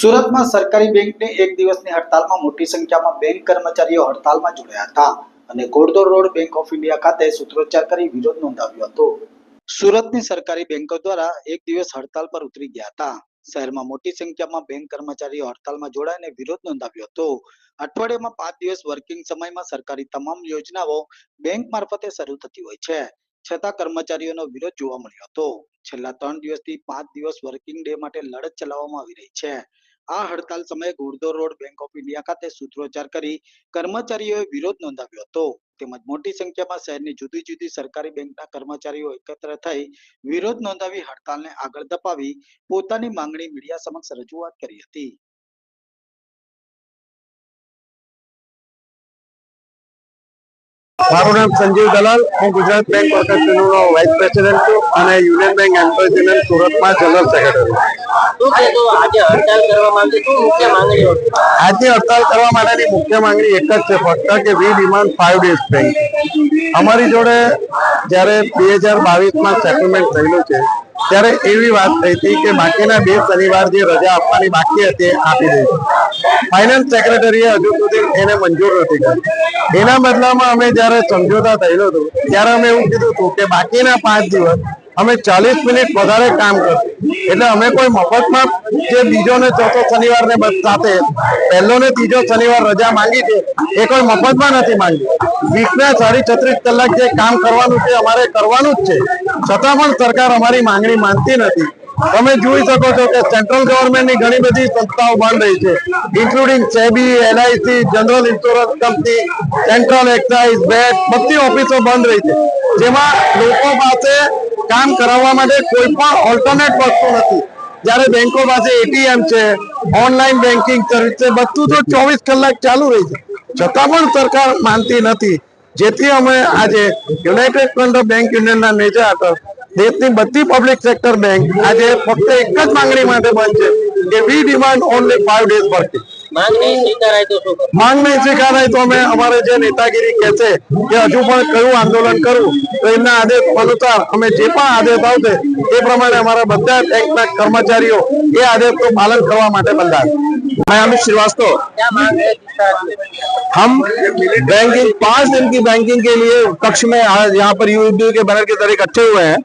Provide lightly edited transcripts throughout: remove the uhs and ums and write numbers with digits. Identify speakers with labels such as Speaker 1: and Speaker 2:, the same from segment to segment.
Speaker 1: સુરતમાં સરકારી બેંકની એક દિવસની હડતાલમાં મોટી સંખ્યામાં બેંક કર્મચારીઓ હડતાલમાં જોડાયા હતા અને Ghoddod road bank of India ખાતે સૂત્રોચ્ચાર કરી વિરોધ નોંધાવ્યો હતો। સુરતની સરકારી બેંકો દ્વારા એક દિવસ હડતાલ પર ઉતરી ગયા હતા। શહેરમાં મોટી સંખ્યામાં બેંક કર્મચારીઓ હડતાલમાં જોડાઈને વિરોધ નોંધાવ્યો હતો। અઠવાડિયામાં 5 દિવસ વર્કિંગ સમયમાં સરકારી તમામ યોજનાઓ બેંક મારફતે શરૂ થતી હોય છે, છતાં કર્મચારીઓનો વિરોધ જોવા મળ્યો હતો। છેલ્લા 3 દિવસથી 5 દિવસ વર્કિંગ ડે માટે લડત ચલાવવામાં આવી રહી છે। આ હડતાલ સમયે Ghoddod road bank of India ખાતે સૂત્રોચ્ચાર કરી કર્મચારીઓએ વિરોધ નોંધાવ્યો હતો। તેમજ મોટી સંખ્યામાં શહેરની જુદી જુદી સરકારી બેંકના કર્મચારીઓ એકત્ર થઈ વિરોધ નોંધાવી હડતાલને આગળ ધપાવી પોતાની માંગણી મીડિયા સમક્ષ રજૂઆત કરી હતી।
Speaker 2: મારું નામ સંજીવ દલાલ, હું ગુજરાત બેંક વર્કર્સ યુનિયનનો વાઇસ પ્રેસિડેન્ટ છું અને યુનિયન બેંક એમ્પ્લોયઝ યુનિયન સુરતમાં જનરલ સેક્રેટરી। આજની હડતાલ કરવા માટેની મુખ્ય માંગણી એક જ છે ફક્ત કે વી ડિમાન્ડ 5 ડેઝ બેંક। અમારી જોડે જ્યારે 2022માં સેટલમેન્ટ થયેલું છે ત્યારે એવી વાત થઈ હતી કે બાકીના 2 શનિવાર જે રજા આપવાની બાકી હતી આપી દઈશું। ફાઇનાન્સ સેક્રેટરીએ હજુ સુધી એને મંજૂર નથી કરી। એના બદલામાં અમે જ્યારે સમજોતા થયેલો હતો ત્યારે અમે એવું કીધું હતું કે બાકીના 5 દિવસ અમે 40 મિનિટ વધારે કામ કરશું। એટલે અમે કોઈ મફતમાં જે બીજો ને ચોથો શનિવાર ને સાથે પહેલો ને ત્રીજો શનિવાર રજા માંગી છે એ કોઈ મફતમાં નથી માંગી। વીકના 36 કલાક જે કામ કરવાનું છે અમારે કરવાનું જ છે, છતાં પણ સરકાર અમારી માંગણી માનતી નથી। તમે જોઈ શકો છો કે સેન્ટ્રલ ગવર્મેન્ટની ઘણી બધી સંસ્થાઓ બંધ રહી છે, including SEBI, LIC, general insurance company, central excise, VAT, બધી ઓફિસો બંધ રહી છે, જેમાં લોકો પાસે કામ કરાવવા માટે કોઈ પણ ઓલ્ટરનેટ વસ્તુ નથી। જ્યારે બેંકો પાસે એટીએમ છે, ઓનલાઈન બેન્કિંગ સર્વિસ છે, બધું તો 24 કલાક ચાલુ રહી છે, છતાં પણ સરકાર માનતી નથી। જેથી અમે આજે યુનાઇટેડ ફ્રન્ટ ઓફ બેંક યુનિયનના નેજા હેઠળ દેશની બધી પબ્લિક સેક્ટર બેંક આજે ફક્ત એક જ માંગણી માટે બંધ છે કે વી ડિમાન્ડ ઓનલી 5 ડેઝ વર્કિંગ। માંગ નહીં સ્વીકારાય તો અમે અમારે જે નેતાગીરી કહે છે કે હજુ પણ કયું આંદોલન કરવું તો એમના આદેશ અનુસાર અમે જે પણ આદેશ આવશે એ પ્રમાણે અમારા બધા બેંકના કર્મચારીઓ એ આદેશનું પાલન કરવા માટે બંધાશે। मैं अमित श्रीवास्तव, हम बैंकिंग 5 दिन की बैंकिंग के लिए कक्ष में यहाँ पर यूपी के बैनर के तरह इकट्ठे हुए हैं।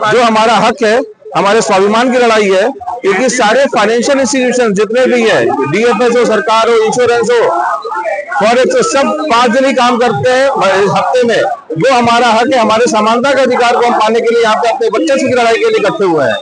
Speaker 2: जो हमारा हक है, हमारे स्वाभिमान की लड़ाई है, क्योंकि सारे फाइनेंशियल इंस्टीट्यूशन जितने भी है, डीएफएस हो, सरकार हो, इंश्योरेंस हो, फॉरेक्स हो, सब 5 दिन ही काम करते हैं हफ्ते में। जो हमारा हक है, हमारे समानता के अधिकार को हम पाने के लिए यहाँ पे अपने बच्चे की लड़ाई के लिए इकट्ठे हुए हैं।